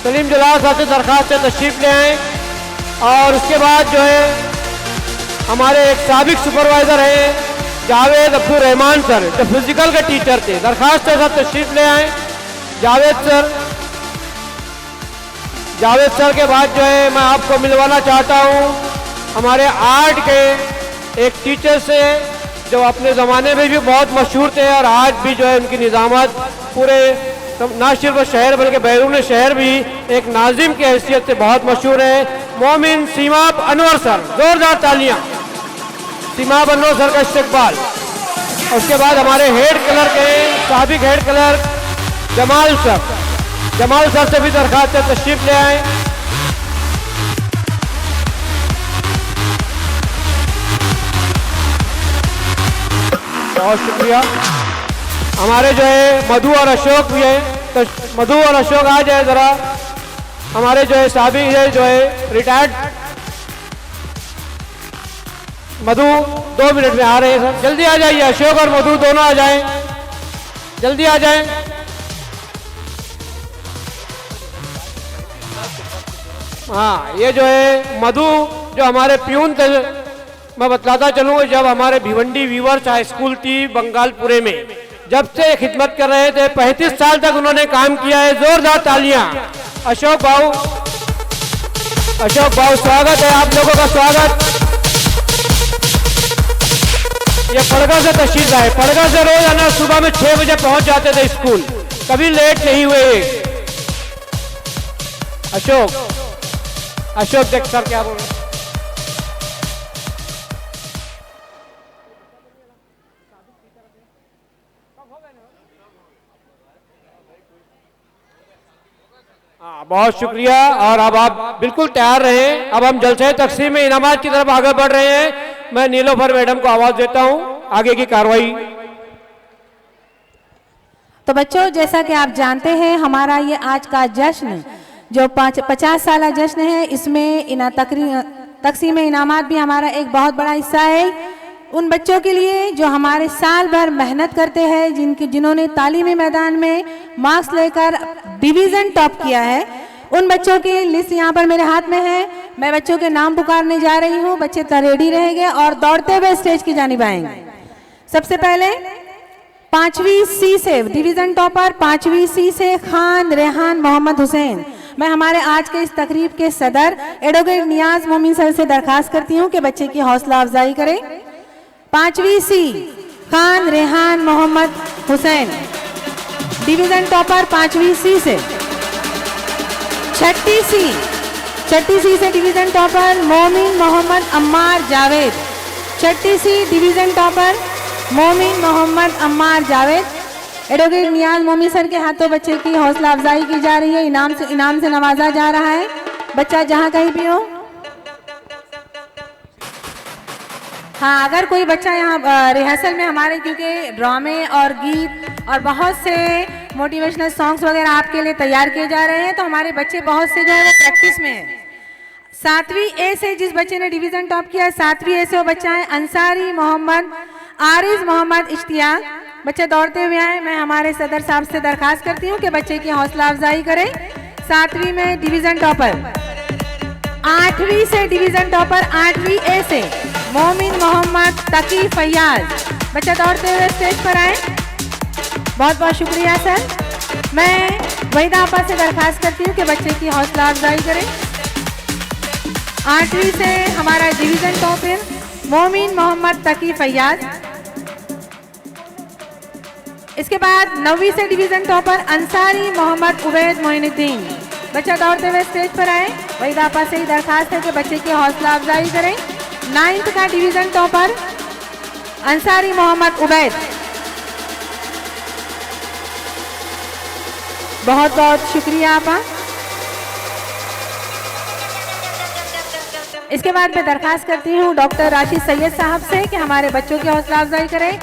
Speaker 2: सलीम जलाल सर से दरखास्त से तशरीफ ले आए। और उसके बाद जो है हमारे एक साबिक सुपरवाइज़र हैं जावेद अब्दुल रहमान सर, जो फिजिकल के टीचर थे। दरखास्त से सर तशरीफ ले आए जावेद सर के बाद जो है मैं आपको मिलवाना चाहता हूँ हमारे आर्ट के एक टीचर से, जो अपने ज़माने में भी बहुत मशहूर थे और आज भी जो है उनकी निज़ामत पूरे तो ना सिर्फ शहर बल्कि बैरून शहर भी एक नाजिम की हैसियत से बहुत मशहूर है। मोमिन सीमाब अनवर सर, जोरदार तालियां। सीमाब अनवर सर का इस्तकबाल। उसके बाद हमारे हेड क्लर्क के साबिक हेड क्लर्क जमाल सर से भी दरखास्त है तशरीफ ले आए। बहुत शुक्रिया। हमारे जो है मधु और अशोक भी है, तो मधु और अशोक आ जाए जरा। हमारे जो है साबिक है जो है रिटायर्ड मधु 2 मिनट में आ रहे हैं सर, जल्दी आ जाइए। अशोक और मधु दोनों आ जाएं, जल्दी आ जाएं। हाँ, ये जो है मधु जो हमारे प्यून थे, मैं बतलाता चलूँ, जब हमारे भिवंडी वीवर्स हाई स्कूल थी बंगालपुरे में, जब से खिदमत कर रहे थे, 35 साल तक उन्होंने काम किया है। जोरदार तालियां। अशोक भाऊ स्वागत है, आप लोगों का स्वागत। ये पड़गा से तशरीफ लाए, पड़गा से रोज आना, सुबह में 6 बजे पहुंच जाते थे स्कूल, कभी लेट नहीं हुए। अशोक देख सर क्या बोल रहे। बहुत शुक्रिया। और अब आप बिल्कुल तैयार रहें। अब हम जलसे तकसीम में इनामात की तरफ आगे बढ़ रहे हैं। मैं नीलोफर मैडम को आवाज देता हूं आगे की कार्रवाई।
Speaker 6: तो बच्चों, जैसा कि आप जानते हैं, हमारा ये आज का जश्न जो 50 साल जश्न है, इसमें तकसीम इनामात भी हमारा एक बहुत बड़ा हिस्सा है। उन बच्चों के लिए जो हमारे साल भर मेहनत करते हैं, जिन्होंने तालीमी मैदान में मार्क्स लेकर डिवीज़न टॉप किया है, उन बच्चों की लिस्ट यहाँ पर मेरे हाथ में है। मैं बच्चों के नाम पुकारने जा रही हूँ। बच्चे रेडी रहेंगे और दौड़ते हुए स्टेज की जानिब आएंगे। सबसे पहले 5वीं सी से डिवीज़न टॉपर 5वीं सी से खान रेहान मोहम्मद हुसैन। मैं हमारे आज के इस तकरीब के सदर एडवोकेट नियाज मोमिन सर से दरखास्त करती हूँ कि बच्चे की हौसला अफजाई करें। 5वीं सी खान रेहान मोहम्मद हुसैन, डिवीज़न टॉपर 5वीं सी से। 6ठी सी से डिवीज़न टॉपर मोमिन मोहम्मद अम्मार जावेद। 6ठी सी डिवीज़न टॉपर मोमिन मोहम्मद अम्मार जावेद। एडवोकेट नियाज मोमिन सर के हाथों बच्चे की हौसला अफजाई की जा रही है, इनाम से नवाजा जा रहा है। बच्चा जहाँ कहीं भी हो। हाँ, अगर कोई बच्चा यहाँ रिहर्सल में हमारे, क्योंकि ड्रामे और गीत और बहुत से मोटिवेशनल सॉन्ग्स वगैरह आपके लिए तैयार किए जा रहे हैं, तो हमारे बच्चे बहुत से जो है वो प्रैक्टिस में है। 7वीं ए से जिस बच्चे ने डिवीज़न टॉप किया है, 7वीं ए से वो बच्चा है अंसारी मोहम्मद आरिज मोहम्मद इश्तियाक। बच्चे दौड़ते हुए आए। मैं हमारे सदर साहब से दरखास्त करती हूँ कि बच्चे की हौसला अफजाई करें। 7वीं में डिवीज़न टॉपर। 8वीं से डिवीज़न टॉपर 8वीं ए से मोमिन मोहम्मद तकी फैयाज। बच्चा दौड़ते हुए स्टेज पर आए। बहुत बहुत शुक्रिया सर। मैं वहीदा आपा से दरखास्त करती हूँ कि बच्चे की हौसला अफजाई करें। 8वीं से हमारा डिवीज़न टॉपर मोमिन मोहम्मद तकी फैयाज। इसके बाद 9वीं से डिवीज़न टॉपर अंसारी मोहम्मद उबैद मोइनुद्दीन। बच्चा दौड़ते हुए स्टेज पर आए। वहीदा आपा से ही दरखास्त है कि बच्चे की हौसला अफजाई करें। 9th का डिवीज़न टॉपर अंसारी मोहम्मद उबैद। बहुत बहुत शुक्रिया आपा। इसके बाद मैं दरखास्त करती हूँ डॉक्टर राशिद सैयद साहब से कि हमारे बच्चों की हौसला अफजाई करें।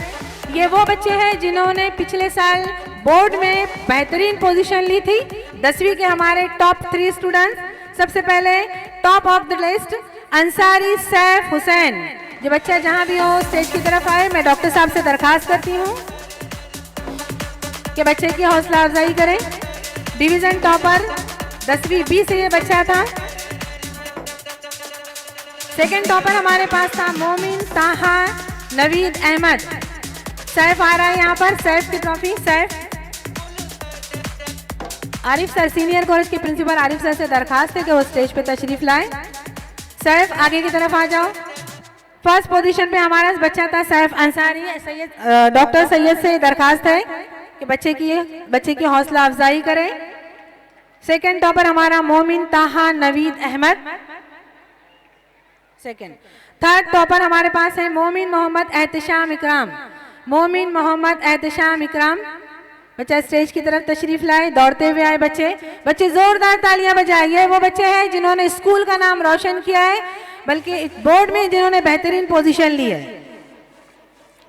Speaker 6: ये वो बच्चे हैं जिन्होंने पिछले साल बोर्ड में बेहतरीन पोजीशन ली थी। 10वीं के हमारे टॉप 3 स्टूडेंट्स। सबसे पहले top of the list Ansari Saif Hussain. जो बच्चा जहां भी हो स्टेज की तरफ आए। मैं डॉक्टर साहब से दरखास्त करती हूं कि बच्चे की हौसला अफजाई करें। डिवीज़न टॉपर 10वीं बी से ये बच्चा था। सेकंड टॉपर हमारे पास था मोमिन ताहा नवीद अहमद। सैफ आ रहा है यहाँ पर। सैफ की trophy. Saif. Arif sir, senior college के प्रिंसिपल आरिफ सर से दरखास्त है कि वो स्टेज पे तशरीफ लाए। सैफ आगे की तरफ आ जाओ। फर्स्ट पोजीशन पे हमारा बच्चा था सैफ अंसारी। डॉक्टर सैयद से दरखास्त है कि बच्चे की हौसला अफजाई करें। सेकंड टॉपर हमारा Momin Taha Naveed Ahmed, second. Third topper हमारे पास है मोमिन मोहम्मद एहतशाम इकराम, मोमिन मोहम्मद एहतशाम इकराम। बच्चा स्टेज की तरफ तशरीफ लाए, दौड़ते हुए आए बच्चे जोरदार तालियां बजाए। ये वो बच्चे हैं जिन्होंने स्कूल का नाम रोशन किया है, बल्कि बोर्ड में जिन्होंने बेहतरीन पोजीशन ली है।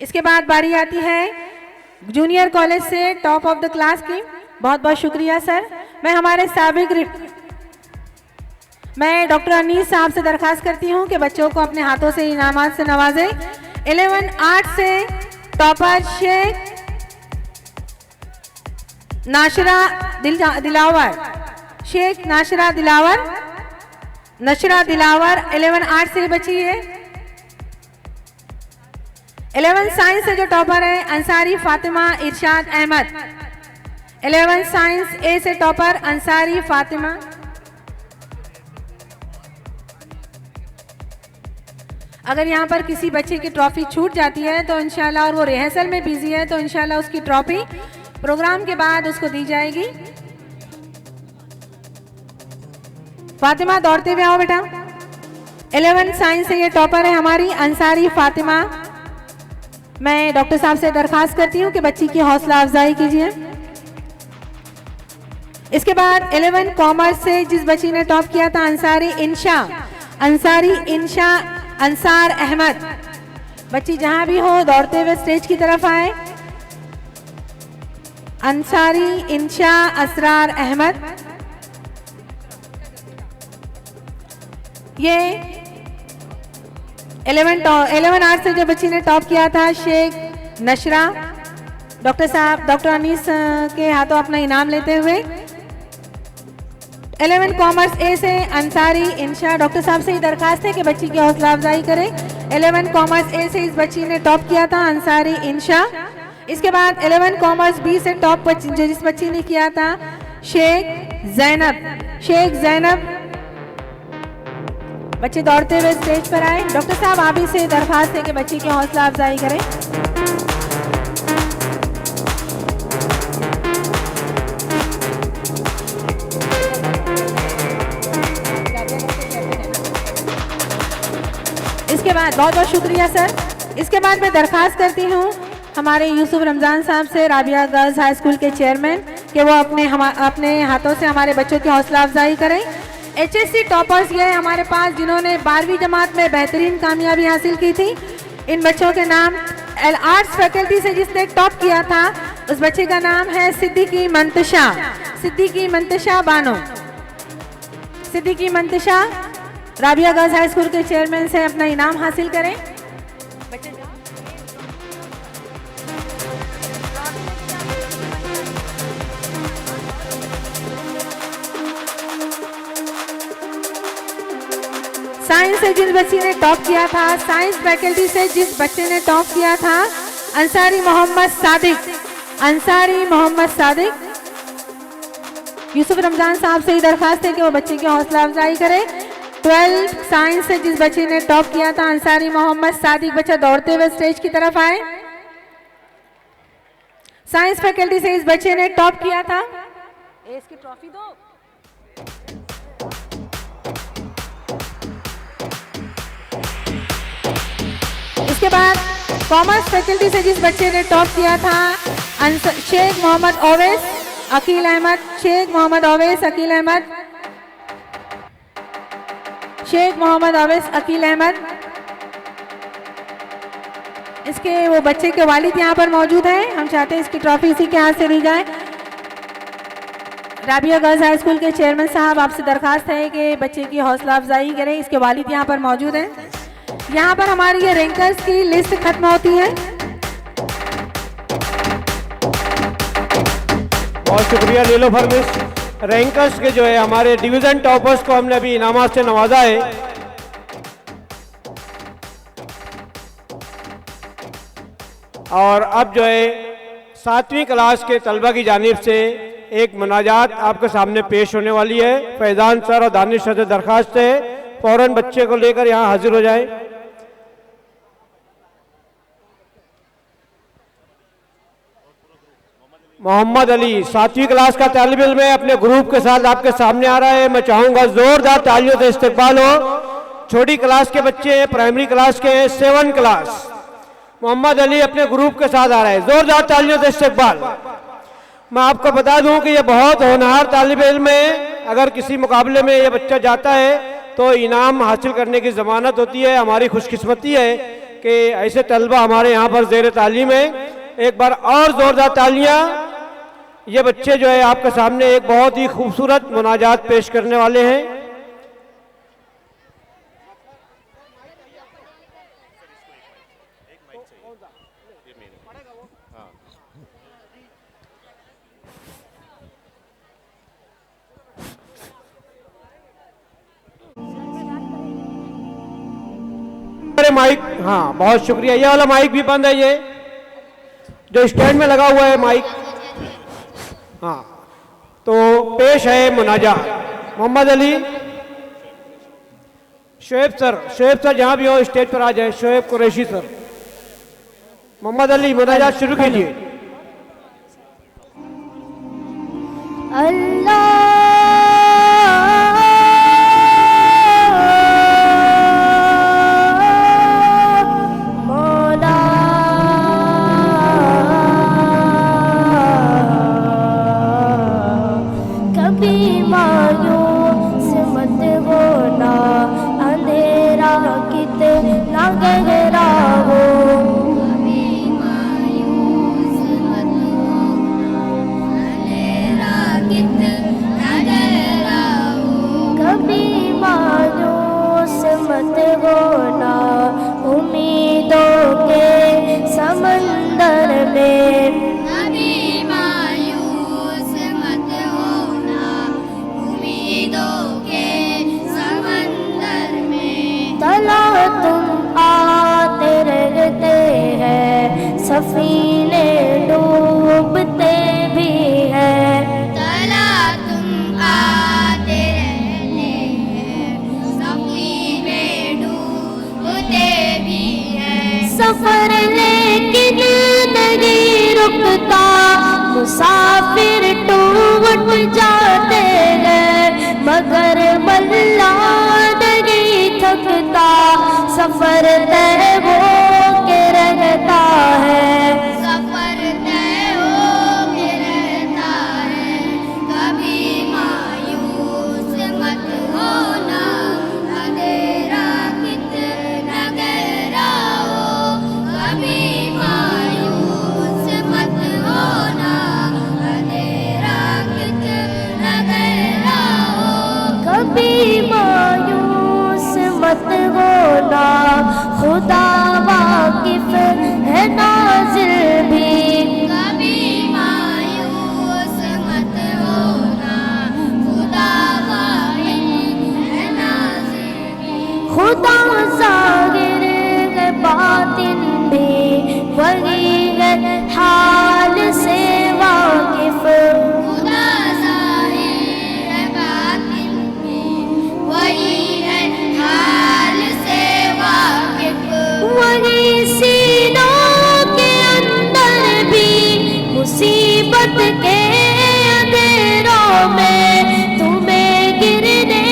Speaker 6: इसके बाद बारी आती है जूनियर कॉलेज से टॉप ऑफ द क्लास की। बहुत बहुत शुक्रिया सर। मैं हमारे मैं डॉक्टर अनीस साहब से दरखास्त करती हूँ कि बच्चों को अपने हाथों से इनामात से नवाजें। 11 आर्ट से टॉपर शेख नाशरा दिलावर, शेख नाशरा दिलावर, नशरा दिलावर 11 आर्ट से बची है। 11 साइंस से जो टॉपर है अंसारी फातिमा इरशाद अहमद, 11 साइंस ए से टॉपर अंसारी फातिमा। अगर यहाँ पर किसी बच्चे की ट्रॉफी छूट जाती है तो इंशाल्लाह, और वो रिहर्सल में बिजी है तो इंशाल्लाह उसकी ट्रॉफी प्रोग्राम के बाद उसको दी जाएगी। फातिमा दौड़ते हुए आओ बेटा। 11 साइंस से ये टॉपर है हमारी अंसारी फातिमा। मैं डॉक्टर साहब से दरखास्त करती हूँ कि बच्ची की हौसला अफजाई कीजिए। इसके बाद 11 कॉमर्स से जिस बच्ची ने टॉप किया था अंसारी इंशा अंसार अहमद। बच्ची जहां भी हो दौड़ते हुए स्टेज की तरफ आए। अंसारी इंशा असरार अहमद। ये 11 आर्ट से जो बच्ची ने टॉप किया था शेख नशरा। डॉक्टर साहब डॉक्टर अनीस के हाथों अपना इनाम लेते हुए। 11 कॉमर्स ए से अंसारी इंशा। डॉक्टर साहब से ही दरखास्त है कि बच्ची की हौसला अफजाई करें। 11 कॉमर्स ए से इस बच्ची ने टॉप किया था अंसारी इंशा। इसके बाद 11 कॉमर्स बी से टॉप जिस बच्ची ने किया था शेख जैनब। बच्चे दौड़ते हुए स्टेज पर आए। डॉक्टर साहब आप ही से दरखास्त है कि बच्ची की हौसला अफजाई करें। इसके बाद बहुत बहुत शुक्रिया सर। इसके बाद मैं दरखास्त करती हूँ हमारे यूसुफ रमज़ान साहब से, राबिया गर्ल्स हाई स्कूल के चेयरमैन, कि वो अपने हाथों से हमारे बच्चों की हौसला अफजाई करें। HSC टॉपर्स ये हमारे पास जिन्होंने 12वीं जमात में बेहतरीन कामयाबी हासिल की थी। इन बच्चों के नाम आर्ट्स फैकल्टी से जिसने टॉप किया था उस बच्चे का नाम है Siddiqui Mantasha Bano. Siddiqui Mantasha Rabia girls high school के चेयरमैन से अपना इनाम हासिल करें। साइंस से जिस बच्ची ने टॉप किया था, साइंस फैकल्टी से जिस बच्चे ने टॉप किया था अंसारी मोहम्मद सादिक। यूसुफ रमजान साहब से ही दरखास्त है कि वो बच्चे की हौसला अफजाई करें। 12 साइंस से जिस बच्चे ने टॉप किया था अंसारी मोहम्मद सादिक। बच्चा दौड़ते हुए स्टेज की तरफ आए। साइंस फैकल्टी से इस बच्चे ने टॉप किया था। इसकी ट्रॉफी दो। इसके बाद कॉमर्स फैकल्टी से जिस बच्चे ने टॉप किया था शेख मोहम्मद ओवैस अकील अहमद। शेख मोहम्मद ओवैस अकील अहमद। इसके वो बच्चे के वालिद यहाँ पर मौजूद हैं। हम चाहते हैं इसकी ट्रॉफी इसी के हाथ से ली जाए। राबिया गर्ल्स हाई स्कूल के चेयरमैन साहब आपसे दरखास्त है कि बच्चे की हौसला अफजाई करें। इसके वालिद यहाँ पर मौजूद हैं। यहाँ पर हमारी ये रैंकर्स की लिस्ट खत्म होती है।
Speaker 2: बहुत शुक्रिया नीलोफर मिस। रैंकर्स के जो है हमारे डिवीज़न टॉपर्स को हमने अभी इनामात से नवाजा है। और अब जो है 7वीं क्लास के तलबा की जानिब से एक मुनाजात आपके सामने पेश होने वाली है। फैजान सर और दानिश सर से दरखास्त है फौरन बच्चे को लेकर यहाँ हाजिर हो जाए। मोहम्मद अली 7वीं क्लास का तालिब इल्म है, अपने ग्रुप के साथ आपके सामने आ रहा है। मैं चाहूँगा जोरदार तालियों से इस्तकबाल हो। छोटी क्लास के बच्चे हैं, प्राइमरी क्लास के हैं, 7 क्लास। मोहम्मद अली अपने ग्रुप के साथ आ रहा है, जोरदार तालियों से इस्तकबाल। मैं आपको बता दूं कि ये बहुत होनहार तालिब इल्म है। अगर किसी मुकाबले में ये बच्चा जाता है तो इनाम हासिल करने की ज़मानत होती है। हमारी खुशकिस्मती है कि ऐसे तलबा हमारे यहाँ पर ज़ेर तालीम है। एक बार और ज़ोरदार तालियाँ। ये बच्चे जो है आपके सामने एक बहुत ही खूबसूरत मुनाजात पेश करने वाले हैं। माइक, हाँ बहुत शुक्रिया। ये वाला माइक भी बंद है, ये जो स्टैंड में लगा हुआ है माइक। हाँ, तो पेश है मुनाजात। मोहम्मद अली, शोएब सर जहाँ भी हो स्टेज पर आ जाए। शोएब कुरैशी सर। मोहम्मद अली मुनाजात शुरू कीजिए।
Speaker 8: अल्लाह सफीने डूबते भी हैं, तला तुम आते रहते हैं, सफीने डूबते भी हैं। सफर लेकिन नहीं रुकता, मुसाफिर टूट जाते हैं, मगर मल्ला नहीं थकता, सफर तय हो के रहता है, सफर तय हो के रहता है। कभी मायूस मत होना, अंधेरा कितना गहरा हो, कभी मायूस मत होना, अंधेरा कितना गहरा हो, कभी मायूस मत होना। खुदा वाकिफ है नाज़िल भी, कभी मायूस मत होना, खुदा वाकिफ है नाज़िल भी। खुदा ज़ाहिर है बातिन भी, वही है हाल से वाकिफ, खुदा ज़ाहिर है बातिन भी, वही है हाल से वाकिफ, वही सीनों के अंदर भी मुसीबत के अंधेरों में तुम्हें गिरने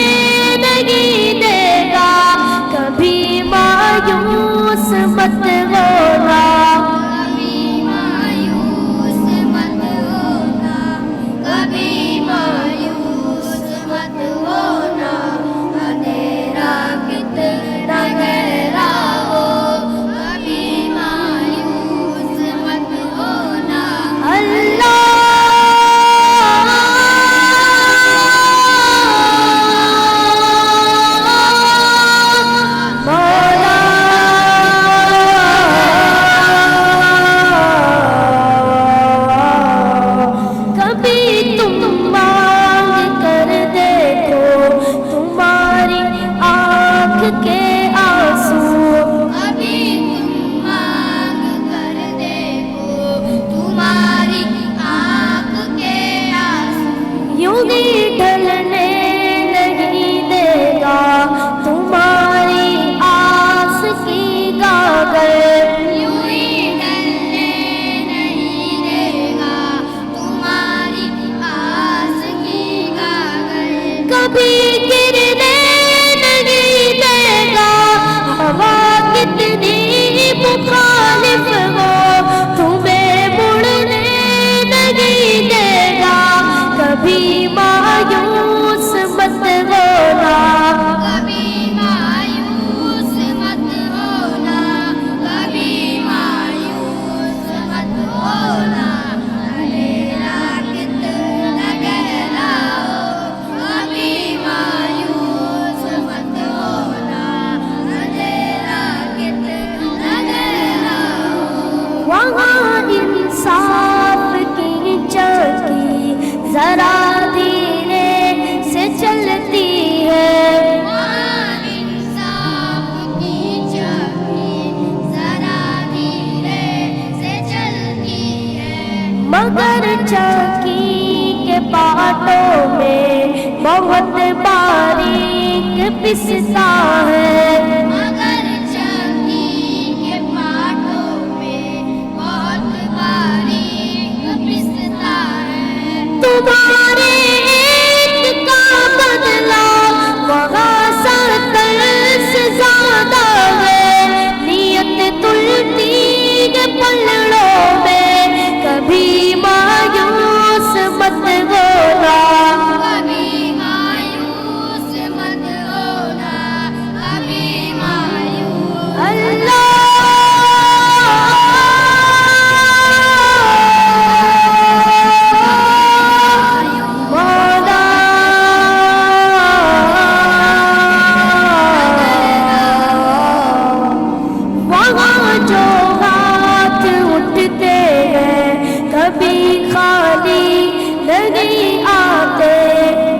Speaker 8: नहीं देगा, कभी मायूस मत होना, कभी मायूस मत होना, कभी मायूस मत होना, अंधेरा कितना गहरा हो, कभी मायूस मत होना। अल्लाह मौला कभी तुम मांग कर देखो तुम्हारी आँख के आंसू, अभी तुम मांग कर देखो तुम्हारी आँख के आंसू, यूं ही ढलने नहीं देगा तुम्हारी आस की गागर, यूं ही ढलने नहीं देगा बहुत बारीक पिसता है, मगर चक्की के पाटों में बहुत बारीक पिसता है। तुम्हारे एक का बदला वहाँ 70 से ज्यादा है, नियत तुलती के पलड़ों में कभी मायूस मत होना, कभी मायूस मत होना, कभी मायूस। अल्लाह मौला वहाँ जो हाथ उठते हैं कभी खाली नहीं आते,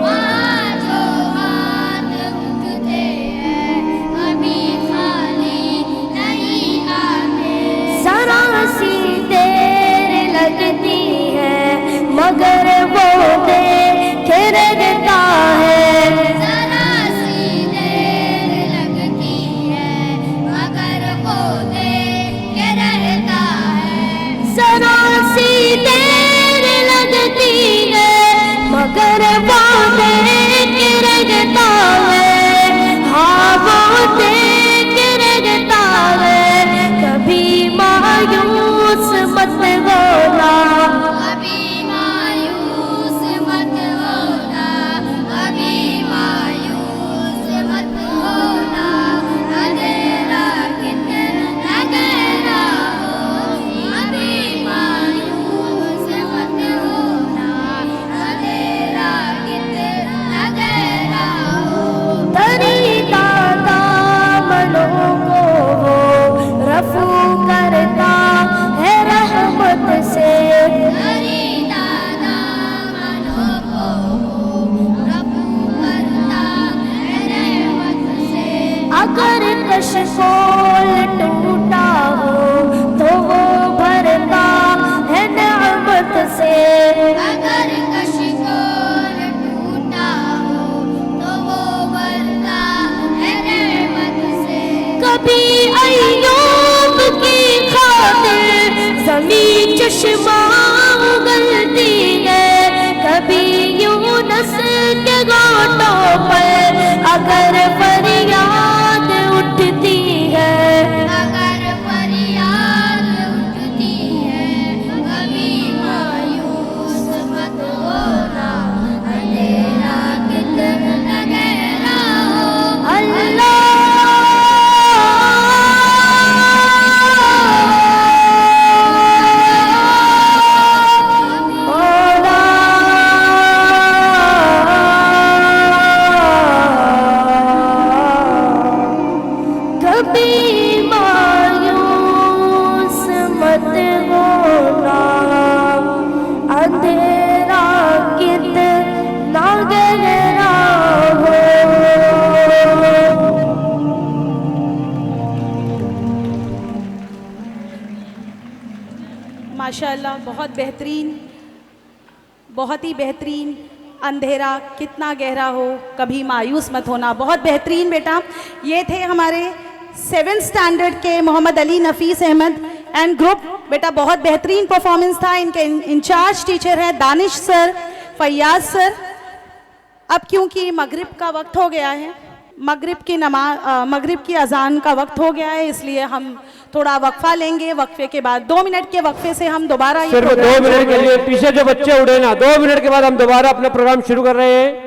Speaker 8: वहाँ जो हाथ उठते हैं कभी खाली नहीं आते। जरा सी देर लगती है मगर वो देखे रहता है, जरा सी देर लगती है मगर वो देखे रहता है, जरा सी देर लगती है मगर वो देखे रहता है। हाँ वो देखे रहता है, कभी मायूस मत होना, कभी मायूस मत होना, कभी मायूस मत होना। अंधेरा कितना गहरा हो, कभी मायूस मत होना, अंधेरा कितना गहरा हो। दरिदा दामनों को वो रफू करता है रहमत से, दरिदा दामनों को वो रफू करता है रहमत से। अगर कशकोल टूटा हो तो वो भरता है नेमत से, अगर कशकोल टूटा हो तो वो भरता है नेमत से। कभी अय्यूब की खातिर ज़मीं चश्मा उगलती है, कभी यूनुस के घाटों पर अगर फरियाद उठती है, अगर फरियाद उठती है, कभी मायूस मत होना, अंधेरा कितना गहरा हो। अल्लाह कभी मायूस मत होना, अंधेरा कितना गहरा हो।
Speaker 1: माशाल्लाह, बहुत बेहतरीन, बहुत ही बेहतरीन। अंधेरा कितना गहरा हो, कभी मायूस मत होना, बहुत बेहतरीन बेटा। ये थे हमारे 7th स्टैंडर्ड के मोहम्मद अली नफीस अहमद एंड ग्रुप। बेटा बहुत बेहतरीन परफॉर्मेंस था। इनके इंचार्ज टीचर हैं दानिश सर, फैयाज सर। अब क्योंकि मगरिब का वक्त हो गया है, मगरिब की अजान का वक्त हो गया है, इसलिए हम थोड़ा वक्फा लेंगे। वक्फे के बाद 2 मिनट के वक्फे से हम दोबारा
Speaker 2: सिर्फ 2 मिनट के लिए पीछे जो बच्चे उड़े ना, 2 मिनट के बाद हम दोबारा अपना प्रोग्राम शुरू कर रहे हैं।